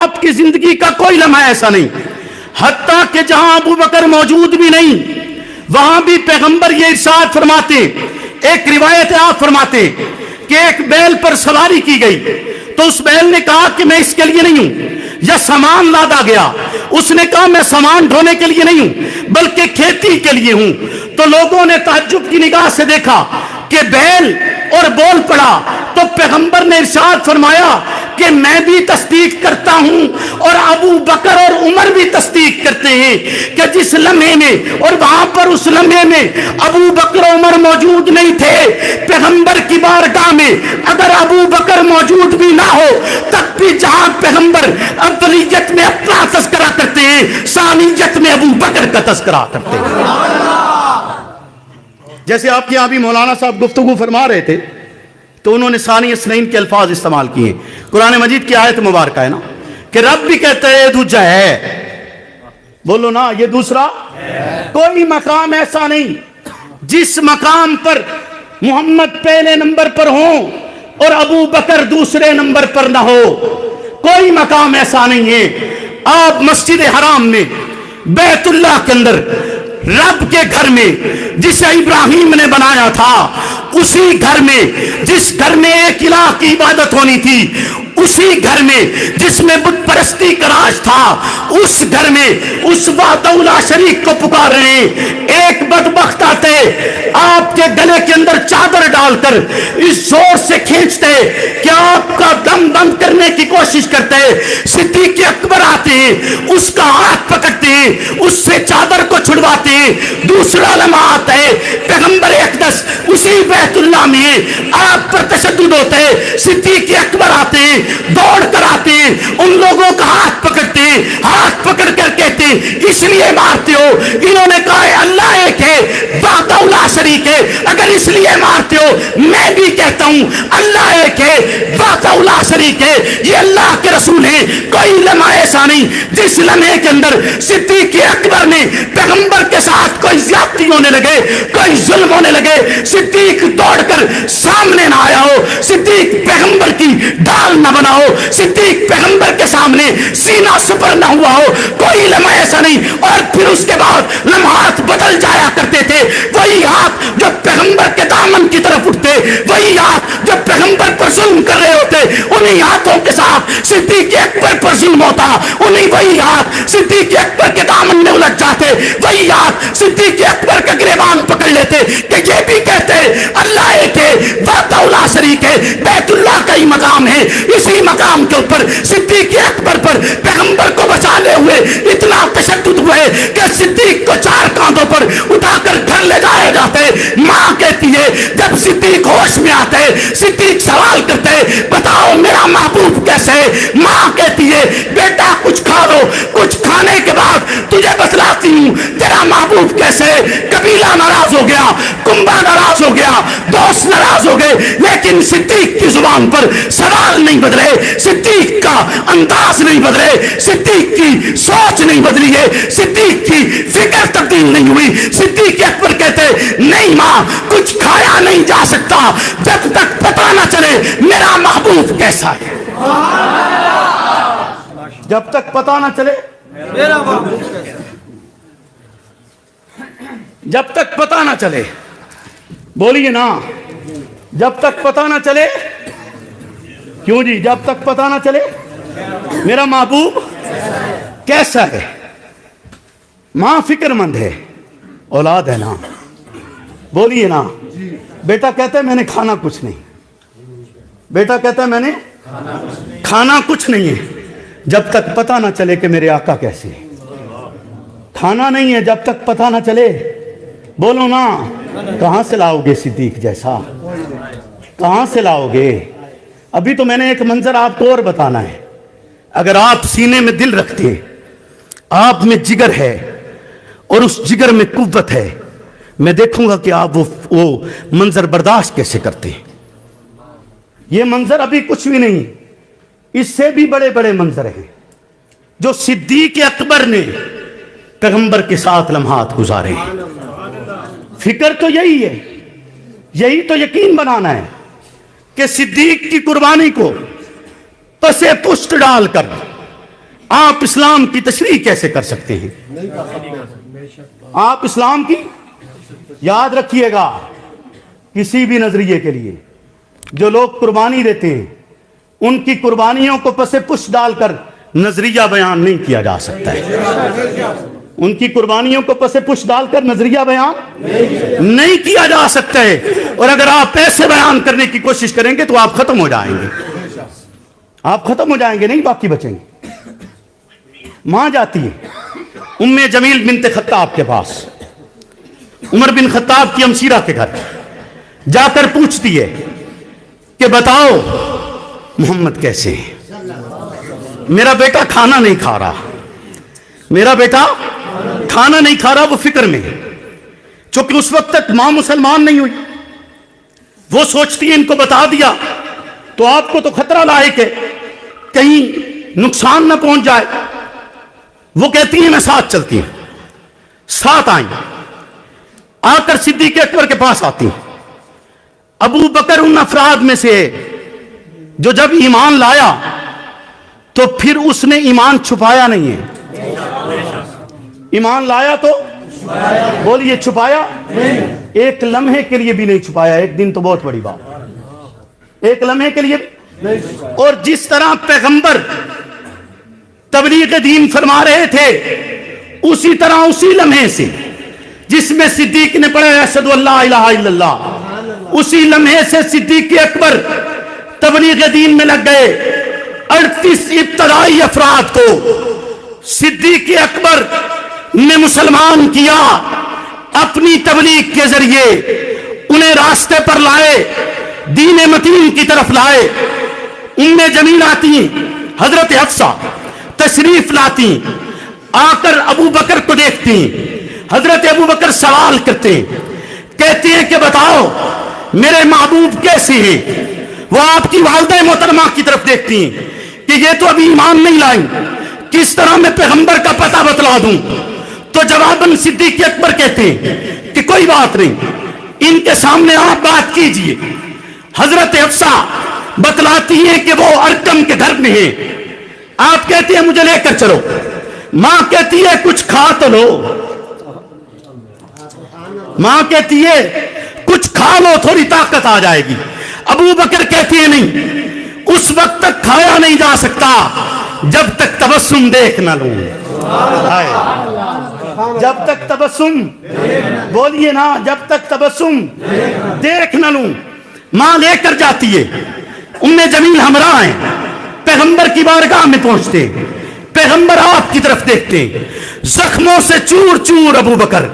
آپ کی زندگی کا کوئی لمحہ ایسا نہیں، حتیٰ کہ جہاں ابو بکر موجود بھی نہیں وہاں بھی پیغمبر یہ ارشاد فرماتے، ایک روایت آپ فرماتے کہ ایک بیل پر سواری کی گئی تو اس بیل نے کہا کہ میں اس کے لیے نہیں ہوں، یا سامان لادا گیا، اس نے کہا میں سامان ڈھونے کے لیے نہیں ہوں بلکہ کھیتی کے لیے ہوں، تو لوگوں نے تعجب کی نگاہ سے دیکھا کہ بیل اور بول پڑا، تو پیغمبر نے ارشاد فرمایا کہ میں بھی تصدیق کرتا ہوں اور ابو بکر اور عمر بھی تصدیق کرتے ہیں کہ جس لمحے میں اور وہاں پر اس لمحے میں ابو بکر و عمر موجود نہیں تھے، پیغمبر کی بارگاہ میں اگر ابو بکر موجود بھی نہ ہو تب بھی جہاں پیغمبر افضلیت میں اپنا تذکرہ کرتے ہیں ثانیت میں ابو بکر کا تذکرہ کرتے ہیں۔ جیسے آپ کے یہاں بھی مولانا صاحب گفتگو فرما رہے تھے تو انہوں نے ثانی اثنین کے الفاظ استعمال کیے، قرآن مجید کی آیت مبارکہ ہے نا کہ رب بھی کہتا ہے دوجہ ہے، بولو نا یہ دوسرا کوئی مقام ایسا نہیں جس مقام پر محمد پہلے نمبر پر ہوں اور ابو بکر دوسرے نمبر پر نہ ہو، کوئی مقام ایسا نہیں ہے۔ آپ مسجد حرام میں بیت اللہ کے اندر رب کے گھر میں جسے ابراہیم نے بنایا تھا، اسی گھر میں جس گھر میں ایک الہ کی عبادت ہونی تھی، اسی گھر میں جس میں بت پرستی کا راج تھا، اس گھر میں اس وحدہ لا شریک کو پکار رہے ہیں۔ ایک بدبخت آتے آپ کے گلے کے اندر چادر ڈال کر اس زور سے کھینچتے کہ آپ کا دم بند کرنے کی کوشش کرتے، صدیق اکبر آتے ہیں اس کا ہاتھ پکڑتے ہیں، اس سے چادر کو چھڑواتے ہیں۔ دوسرا لمحہ آتا ہے پیغمبر اقدس اسی بیت اللہ میں آپ پر تشدد ہوتے، صدیق اکبر آتے ہیں دوڑ کر آتے ہیں، ان لوگوں کا ہاتھ پکڑتے ہیں، ہاتھ پکڑ کر کہتے ہیں اس لیے مارتے ہو؟ انہوں نے کہا ہے اللہ ایک ہے وحدہ لا شریک ہے، اگر اس لیے مارتے ہو میں بھی کہتا ہوں اللہ ایک ہے وحدہ لا شریک ہے، یہ اللہ کے رسول ہیں۔ کوئی لمحہ ایسا نہیں جس لمحے کے اندر صدیق اکبر نے پیغمبر کے ساتھ کوئی زیادتی ہونے لگے، کوئی ظلم ہونے لگے، صدیق دوڑ کر سامنے نہ آیا ہو، صدیق پیغمبر کی ڈال نہ بنا ہو، صدیق پیغمبر کے سامنے سینہ سپر نہ ہوا ہو، کوئی لمحہ ایسا نہیں۔ اور پھر اس کے بعد لمحات بدل جایا کرتے تھے، وہی ہاتھ جو پیغمبر کے دامن کی طرف اٹھتے، وہی ہاتھ جو پیغمبر پر ظلم کر رہے ہوتے، انہی ہاتھوں کے ساتھ صدیق اکبر پر ظلم ہوتا، انہی وہی ہاتھ صدیق اکبر کے دامن میں الجھ جاتے، وہی ہاتھ صدیق اکبر کا گریبان پکڑ لیتے کہ یہ بھی کہتے اللہ ایک ہے وحدہ لا شریک ہے، بیت اللہ کا ہی مقام ہے، اسی مقام کے اوپر صدیق اکبر پر پیغمبر کو بچانے ہوئے اتنا تشدد ہوئے کہ صدیق کو 4 کاندھوں پر اٹھا کر گھر لے جائے جاتے۔ ماں کہتی ہے جب صدیق ہوش میں آتے، صدیق سوال کرتے بتاؤ میرا محبوب کیسے ہے؟ ماں کہتی ہے بیٹا کچھ کھا لو، کچھ کھانے کے بعد تجھے بتلاتی ہوں تیرا محبوب کیسے ہے۔ قبیلہ ناراض ہو گیا، کنبہ ناراض ہو گیا، دوست ناراض ہو گئے، لیکن صدیق کی زبان پر سوال نہیں بدلے، صدیق کا انداز نہیں بدلے، صدیق کی سوچ نہیں بدلی ہے، صدیق کی فکر تبدیل نہیں ہوئی۔ صدیق اکبر کہتے نہیں ماں کچھ کھایا نہیں جا سکتا جب تک پتہ نہ چلے میرا محبوب کیسا ہے، جب تک پتہ نہ چلے میرا محبوب کیسا ہے، جب تک پتہ نہ چلے، بولیے نا جب تک پتہ نہ چلے، کیوں جی جب تک پتہ نہ چلے میرا محبوب کیسا ہے۔ ماں فکر مند ہے، اولاد ہے نا، بولیے نا۔ بیٹا کہتا ہے میں نے کھانا کچھ نہیں، بیٹا کہتا ہے میں نے کھانا کچھ نہیں ہے جب تک پتہ نہ چلے کہ میرے آقا کیسے ہے۔ کھانا نہیں ہے جب تک پتہ نہ چلے، بولو نا کہاں سے لاؤ گے صدیق جیسا، کہاں سے لاؤ گے؟ ابھی تو میں نے ایک منظر آپ کو اور بتانا ہے، اگر آپ سینے میں دل رکھتے، آپ میں جگر ہے اور اس جگر میں قوت ہے، میں دیکھوں گا کہ آپ وہ منظر برداشت کیسے کرتے ہیں۔ یہ منظر ابھی کچھ بھی نہیں، اس سے بھی بڑے بڑے منظر ہیں جو صدیق اکبر نے پیغمبر کے ساتھ لمحات گزارے ہیں۔ فکر تو یہی ہے، یہی تو یقین بنانا ہے کہ صدیق کی قربانی کو پسے پشت ڈال کر آپ اسلام کی تشریح کیسے کر سکتے ہیں؟ آپ اسلام کی یاد رکھیے گا، کسی بھی نظریے کے لیے جو لوگ قربانی دیتے ہیں ان کی قربانیوں کو پس پش ڈال کر نظریہ بیان نہیں کیا جا سکتا ہے. ان کی قربانیوں کو پس پش ڈال کر نظریہ بیان نہیں کیا جا سکتا ہے. اور اگر آپ ایسے بیان کرنے کی کوشش کریں گے تو آپ ختم ہو جائیں گے. آپ ختم ہو جائیں گے، نہیں باقی بچیں گے. ماں جاتی ہے ام جمیل بنت خطاب کے پاس، عمر بن خطاب کی ہمشیرہ کے گھر، جا کر پوچھتی ہے کہ بتاؤ محمد کیسے ہیں؟ میرا بیٹا کھانا نہیں کھا رہا، میرا بیٹا کھانا نہیں کھا رہا. وہ فکر میں ہے، چونکہ اس وقت تک ماں مسلمان نہیں ہوئی. وہ سوچتی ہے ان کو بتا دیا تو آپ کو تو خطرہ لاحق ہے، کہیں نقصان نہ پہنچ جائے. وہ کہتی ہیں میں ساتھ چلتی ہوں. ساتھ آئیں، آ کر صدیق اکبر کے پاس آتی ہیں. ابو بکر ان افراد میں سے جو جب ایمان لایا تو پھر اس نے ایمان چھپایا نہیں ہے. ایمان لایا تو بولیے چھپایا؟ ایک لمحے کے لیے بھی نہیں چھپایا. ایک دن تو بہت بڑی بات، ایک لمحے کے لیے بھی. اور جس طرح پیغمبر تبلیغ دین فرما رہے تھے، اسی طرح اسی لمحے سے جس میں صدیق نے پڑھا اشہد ان لا الہ الا اللہ، اسی لمحے سے صدیق اکبر تبلیغ دین میں لگ گئے. 38 ابتدائی افراد کو صدیق اکبر نے مسلمان کیا. اپنی تبلیغ کے ذریعے انہیں راستے پر لائے، دین متین کی طرف لائے. ام جمیل آتی ہیں، حضرت حفصہ تشریف لاتی، آ کر ابو بکر کو دیکھتی. حضرت ابو بکر سوال کرتے ہیں، کہتے ہیں کہ بتاؤ میرے محبوب کیسے ہیں؟ وہ آپ کی والدہ محترمہ کی طرف دیکھتی ہیں کہ یہ تو ابھی ایمان نہیں لائیں، کس طرح میں پیغمبر کا پتہ بتلا دوں؟ تو جواباً صدیق اکبر کہتے ہیں کہ کوئی بات نہیں، ان کے سامنے آپ بات کیجئے. حضرت حفصہ بتلاتی ہیں کہ وہ ارکم کے گھر میں ہیں. آپ کہتے ہیں مجھے لے کر چلو. ماں کہتی ہے کچھ کھا تو لو، ماں کہتی ہے کچھ کھا لو تھوڑی طاقت آ جائے گی. ابو بکر کہتے ہیں نہیں، اس وقت تک کھایا نہیں جا سکتا جب تک تبسم دیکھ نہ لوں. جب تک تبسم، بولیے نا، جب تک تبسم دیکھ نہ لوں. ماں لے کر جاتی ہے. ام جمیل ہمراہ ہیں، پیغمبر کی بارگاہ میں پہنچتے ہیں. پیغمبر آپ کی طرف دیکھتے ہیں، زخموں سے چور چور ابو بکر،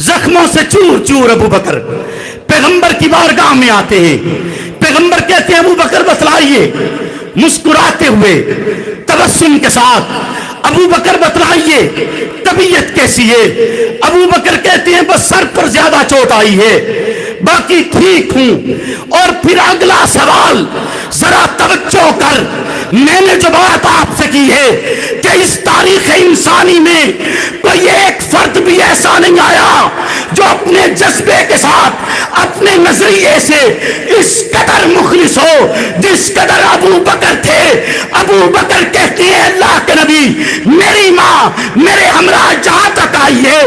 زخموں سے چور چور ابو بکر پیغمبر کی بارگاہ میں آتے ہیں. پیغمبر کہتے ہیں ابو بکر بتلائیے، مسکراتے ہوئے تبسم کے ساتھ ابو بکر بتلائیے طبیعت کیسی ہے؟ ابو بکر کہتے ہیں بس سر پر زیادہ چوٹ آئی ہے، باقی ٹھیک ہوں. اور پھر اگلا سوال ذرا توجہ کر، میں نے جو بات آپ سے کی ہے کہ اس تاریخ انسانی میں کوئی ایک فرد بھی ایسا نہیں آیا جو اپنے جذبے کے ساتھ، اپنے نظریے سے اس قدر مخلص ہو جس قدر ابو بکر تھے. ابو بکر کہتے ہیں اللہ کے نبی، میری ماں میرے ہمراہ جہاں تک آئی ہے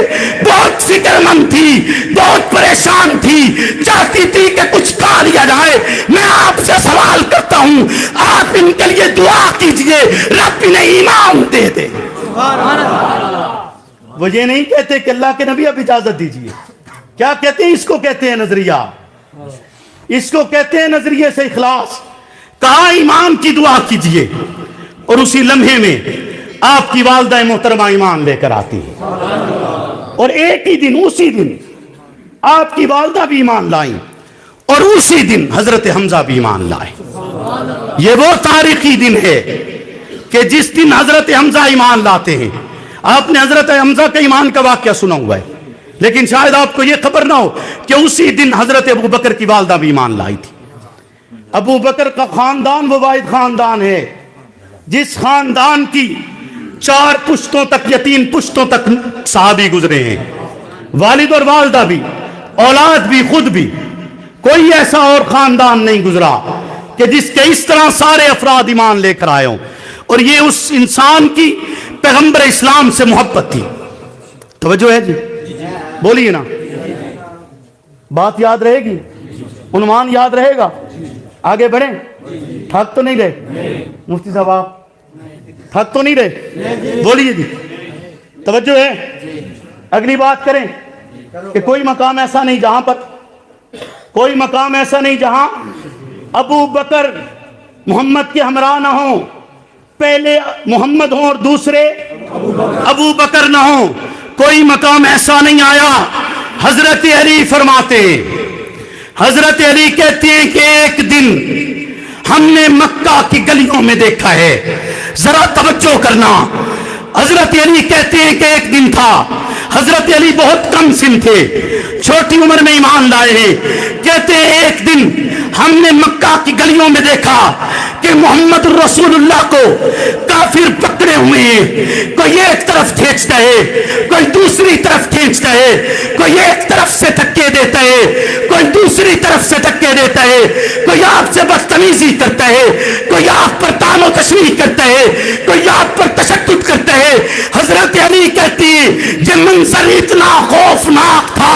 بہت فکر مند تھی، بہت پریشان تھی، چاہتی تھی کہ کچھ کھا لیا جائے. میں آپ سے سوال کرتا ہوں، آپ ان کے لیے دعا کیجئے رب انہیں ایمان دے دے. وہ یہ نہیں کہتے کہ اللہ کے نبی اب اجازت دیجئے. کیا کہتے ہیں؟ اس کو کہتے ہیں نظریہ، اس کو کہتے ہیں نظریے سے اخلاص. کہا ایمان کی دعا کیجئے، اور اسی لمحے میں آپ کی والدہ محترمہ ایمان لے کر آتی ہے. اور ایک ہی دن، اسی دن آپ کی والدہ بھی ایمان لائیں، اور اسی دن حضرت حمزہ بھی ایمان لائے. یہ وہ تاریخی دن ہے کہ جس دن حضرت حمزہ ایمان لاتے ہیں. آپ نے حضرت حمزہ کے ایمان کا واقعہ سنا ہوا ہے، لیکن شاید آپ کو یہ خبر نہ ہو کہ اسی دن حضرت ابو بکر کی والدہ بھی ایمان لائی تھی. ابو بکر کا خاندان وہ واحد خاندان ہے جس خاندان کی 4 پشتوں تک یا 3 پشتوں تک صحابی گزرے ہیں، والد اور والدہ بھی، اولاد بھی، خود بھی. کوئی ایسا اور خاندان نہیں گزرا کہ جس کے اس طرح سارے افراد ایمان لے کر آئے ہوں. اور یہ اس انسان کی پیغمبر اسلام سے محبت تھی. توجہ ہے جی؟ بولیے نا. بات یاد رہے گی؟ عنوان یاد رہے گا؟ آگے بڑھیں. تھک تو نہیں رہے مفتی صاحب؟ آپ تھک تو نہیں رہے؟ بولیے جی. توجہ ہے؟ اگلی بات کریں کہ کوئی مقام ایسا نہیں جہاں پر کوئی مقام ایسا نہیں جہاں ابو بکر محمد کے ہمراہ نہ ہوں. پہلے محمد ہوں اور دوسرے ابو بکر نہ ہوں. کوئی مقام ایسا نہیں آیا. حضرت علی فرماتے ہیں، حضرت علی کہتے ہیں کہ ایک دن ہم نے مکہ کی گلیوں میں دیکھا ہے. ذرا توجہ کرنا. حضرت علی کہتے ہیں کہ ایک دن تھا. حضرت علی بہت کم سن تھے، چھوٹی عمر میں ایمان لائے ہیں. کہتے ہیں ایک دن ہم نے مکہ کی گلیوں میں دیکھا کہ محمد رسول اللہ کو کافر پکڑے ہوئے ہیں. کوئی ایک طرف کھینچتا ہے، کوئی دوسری طرف کھینچتا ہے، کوئی ایک طرف سے دھکے دیتا ہے، کوئی دوسری طرف سے دھکے دیتا ہے، کوئی آپ سے بدتمیزی کرتا ہے، کوئی آپ پر طعن و تشویق کرتا ہے، کوئی آپ پر تشدد کرتا ہے. حضرت علی کہتی ہے یہ منظر اتنا خوفناک تھا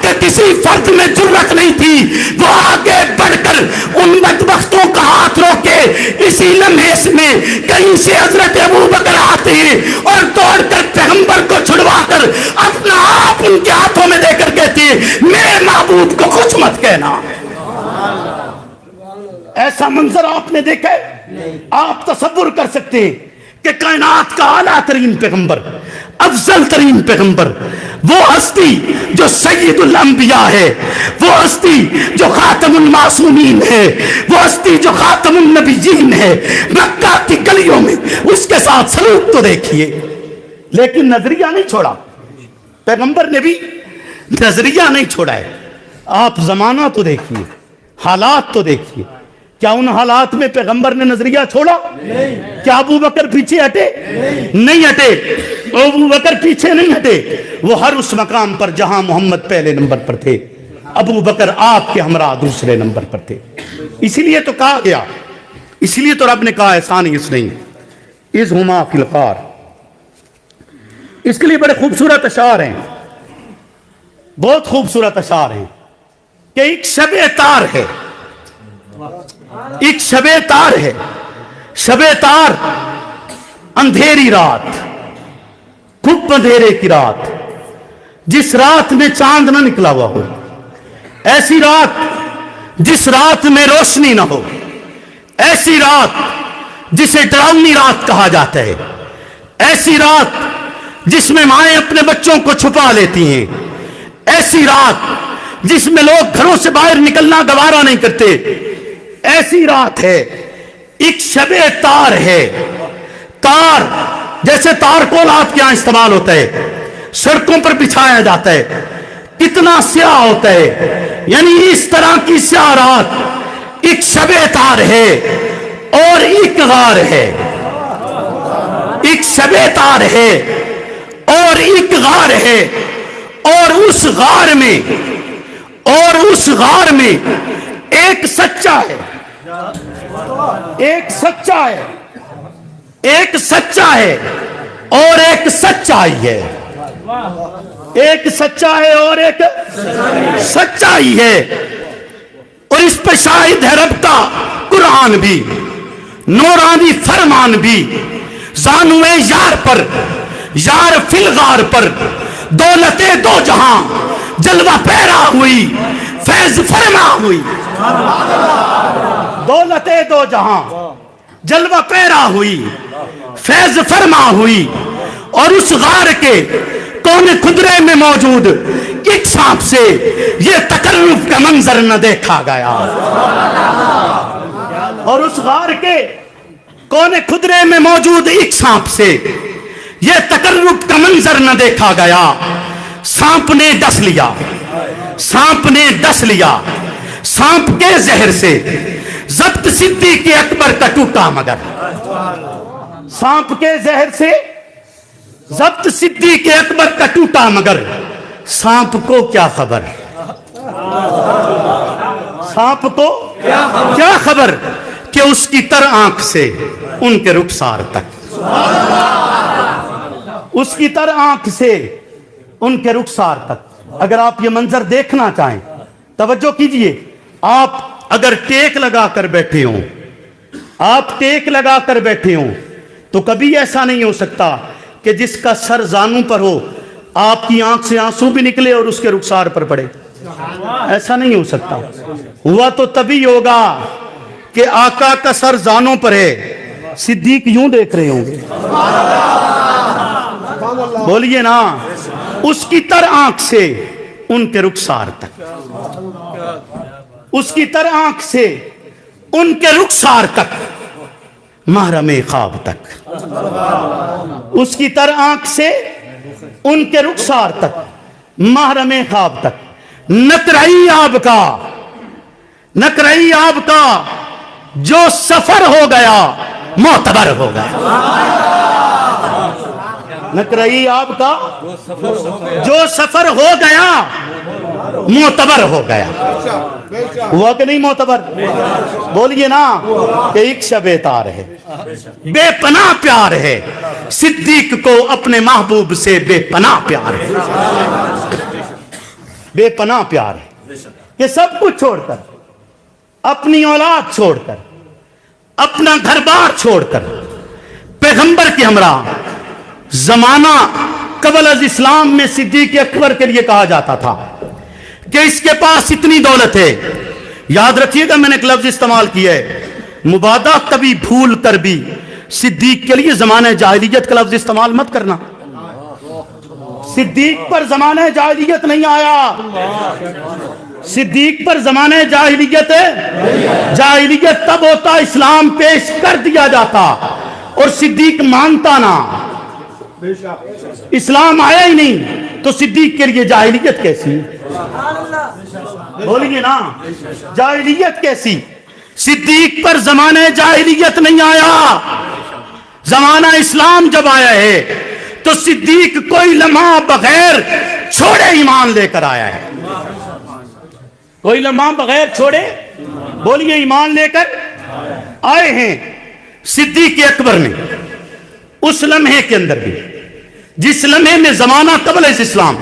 کہ کسی فرد میں جرأت نہیں تھی وہ آگے بڑھ کر ان بدبختوں کا ہاتھ روکے. اسی لمحے میں کہیں سے حضرت ابو بکر آتے ہیں اور دوڑ کر پیغمبر کو چھڑوا کر اپنا آپ ان کے ہاتھوں میں دے کر کہتے ہیں میرے معبود کو کچھ مت کہنا. ایسا منظر آپ نے دیکھا ہے؟ آپ تصور کر سکتے ہیں کہ کائنات کا اعلیٰ ترین پیغمبر، افضل ترین پیغمبر، وہ ہستی جو سید الانبیاء ہے، وہ ہستی جو خاتم المعصومین ہے، وہ ہستی جو خاتم النبیین ہے، مکہ کی گلیوں میں اس کے ساتھ سلوک تو دیکھیے. لیکن نظریہ نہیں چھوڑا. پیغمبر نے بھی نظریہ نہیں چھوڑا ہے. آپ زمانہ تو دیکھیے، حالات تو دیکھیے. کیا ان حالات میں پیغمبر نے نظریہ چھوڑا؟ کیا ابو بکر پیچھے ہٹے؟ نہیں ہٹے. ابو بکر پیچھے نہیں ہٹے. وہ ہر اس مقام پر جہاں محمد پہلے نمبر پر تھے، ابو بکر آپ کے ہمراہ دوسرے نمبر پر تھے. اسی لیے تو کہا گیا، اسی لیے تو رب نے کہا ثانی اثنین اذ ہما فی الغار. اس کے لیے بڑے خوبصورت اشعار ہیں، بہت خوبصورت اشعار ہیں کہ ایک شب تار ہے، ایک شب تار ہے. شب تار اندھیری رات، خوب اندھیرے کی رات، جس رات میں چاند نہ نکلا ہوا ہو، ایسی رات جس رات میں روشنی نہ ہو، ایسی رات جسے ڈراؤنی رات کہا جاتا ہے، ایسی رات جس میں مائیں اپنے بچوں کو چھپا لیتی ہیں، ایسی رات جس میں لوگ گھروں سے باہر نکلنا گوارا نہیں کرتے. ایسی رات ہے. ایک شب تار ہے. تار جیسے تارکول آپ کے یہاں استعمال ہوتا ہے، سڑکوں پر بچھایا جاتا ہے، کتنا سیاہ ہوتا ہے. یعنی اس طرح کی سیاہ رات ایک شب تار ہے اور ایک غار ہے. ایک شب تار ہے اور ایک غار ہے. اور اس غار میں ایک سچا ہے، ایک سچا ہے، ایک سچا ہے اور ایک سچائی ہے. ایک سچا ہے اور ایک سچائی ہے. اور اس پہ شاہد ہے رب کا قرآن بھی، نورانی فرمان بھی. زانوے یار پر، یار فی الغار پر، دولت دو جہاں جلوہ پیرا ہوئی، فیض فرما ہوئی. دولت دو جہاں جلوہ پیرا ہوئی، فیض فرما ہوئی. اور اس غار کے کونے خدرے میں موجود ایک سانپ سے یہ تقرب کا منظر نہ دیکھا گیا. اور اس غار کے کونے خدرے میں موجود ایک سانپ سے یہ تقرب کا منظر نہ دیکھا گیا. سانپ نے ڈس لیا، سانپ نے ڈس لیا. سانپ کے زہر سے ضبط صدیق اکبر کا ٹوٹا مگر. سانپ کے زہر سے ضبط صدیق اکبر کا ٹوٹا مگر. سانپ کو کیا خبر، سانپ کو کیا خبر کہ کہ اس کی تر آنکھ سے ان کے رخسار تک، اس کی تر آنکھ سے ان کے رخسار تک۔ اگر آپ یہ منظر دیکھنا چاہیں، توجہ کیجئے، آپ اگر ٹیک لگا کر بیٹھے ہوں، آپ ٹیک لگا کر بیٹھے ہوں، تو کبھی ایسا نہیں ہو سکتا کہ جس کا سر زانوں پر ہو آپ کی آنکھ سے آنسو بھی نکلے اور اس کے رخسار پر پڑے۔ ایسا نہیں ہو سکتا۔ ہوا تو تبھی ہوگا کہ آقا کا سر زانوں پر ہے، صدیق یوں دیکھ رہے ہوں گے، بولیے نا، اس کی تر آنکھ سے ان کے رخسار تک، اس کی تر آنکھ سے ان کے رخسار تک، محرم خواب تک، اس کی تر آنکھ سے ان کے رخسار تک، محرم خواب تک۔ نقرئی آب کا، نقرئی آب کا جو سفر ہو گیا معتبر ہو گیا۔ نقرئی آب کا جو سفر ہو گیا معتبر ہو گیا۔ ہوا کہ نہیں معتبر؟ بولیے نا کہ ایک شب تار ہے، بے پناہ پیار ہے، صدیق کو اپنے محبوب سے بے پناہ پیار ہے، بے پناہ پیار ہے کہ سب کچھ چھوڑ کر، اپنی اولاد چھوڑ کر، اپنا گھر بار چھوڑ کر، پیغمبر کے ہمراہ، زمانہ قبل از اسلام میں صدیق اکبر کے لیے کہا جاتا تھا کہ اس کے پاس اتنی دولت ہے۔ یاد رکھیے گا، میں نے ایک لفظ استعمال کیا ہے، مبادہ کبھی بھول کر بھی صدیق کے لیے زمانہ جاہلیت کا لفظ استعمال مت کرنا۔ صدیق پر زمانہ جاہلیت نہیں آیا، صدیق پر زمانہ جاہلیت ہے، جاہلیت تب ہوتا اسلام پیش کر دیا جاتا اور صدیق مانتا نہ، اسلام آیا ہی نہیں تو صدیق کے لیے جاہلیت کیسی؟ بولیے نا، جاہلیت کیسی؟ صدیق پر زمانہ جاہلیت نہیں آیا، زمانہ اسلام جب آیا ہے تو صدیق کوئی لمحہ بغیر چھوڑے ایمان لے کر آیا ہے، کوئی لمحہ بغیر چھوڑے، بولیے، ایمان لے کر آئے ہیں۔ صدیق اکبر نے اس لمحے کے اندر بھی، جس لمحے میں زمانہ قبل اسلام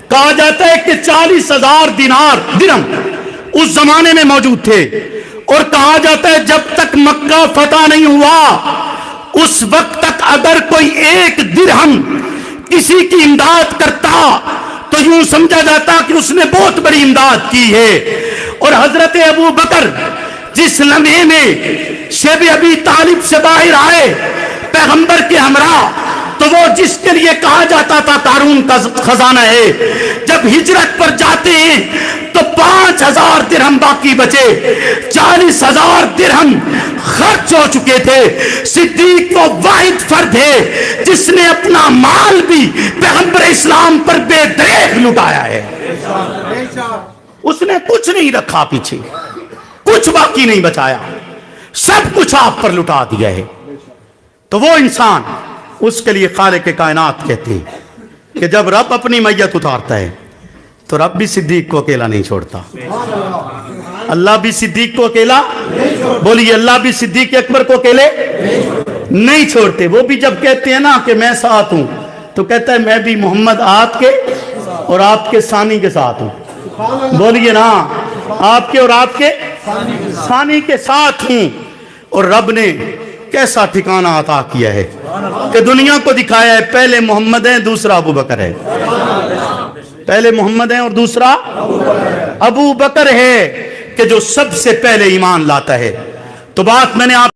کہا جاتا ہے کہ 40,000 دینار درہم اس زمانے میں موجود تھے، اور کہا جاتا ہے جب تک مکہ فتح نہیں ہوا اس وقت تک اگر کوئی ایک درہم کسی کی امداد کرتا تو یوں سمجھا جاتا کہ اس نے بہت بڑی امداد کی ہے۔ اور حضرت ابو بکر جس لمحے میں شیب ابی طالب سے باہر آئے پیغمبر کے ہمراہ، تو وہ جس کے لیے کہا جاتا تھا قارون کا خزانہ ہے، جب ہجرت پر جاتے ہیں تو 5,000 درہم باقی بچے، 40,000 درہم خرچ ہو چکے تھے۔ صدیق وہ واحد فرد ہے جس نے اپنا مال بھی پیغمبر اسلام پر بے دریغ لٹایا ہے، اس نے کچھ نہیں رکھا پیچھے، کچھ باقی نہیں بچایا، سب کچھ آپ پر لٹا دیا ہے۔ تو وہ انسان، اس کے لیے خالق کائنات کہتے ہیں کہ جب رب اپنی میت اتارتا ہے تو رب بھی صدیق کو اکیلا نہیں چھوڑتا، اللہ بھی صدیق کو اکیلا، بولیے، اللہ بھی صدیق اکبر کو اکیلے نہیں چھوڑتے۔ وہ بھی جب کہتے ہیں نا کہ میں ساتھ ہوں تو کہتا ہے میں بھی محمد آپ کے اور آپ کے ثانی کے ساتھ ہوں، بولیے نا، آپ کے اور آپ کے ثانی کے ساتھ ہوں۔ اور رب نے کیسا ٹھکانہ عطا کیا ہے کہ دنیا کو دکھایا ہے، پہلے محمد ہیں دوسرا ابو بکر ہے، پہلے محمد ہیں اور دوسرا ابو بکر ہے کہ جو سب سے پہلے ایمان لاتا ہے۔ تو بات میں نے آپ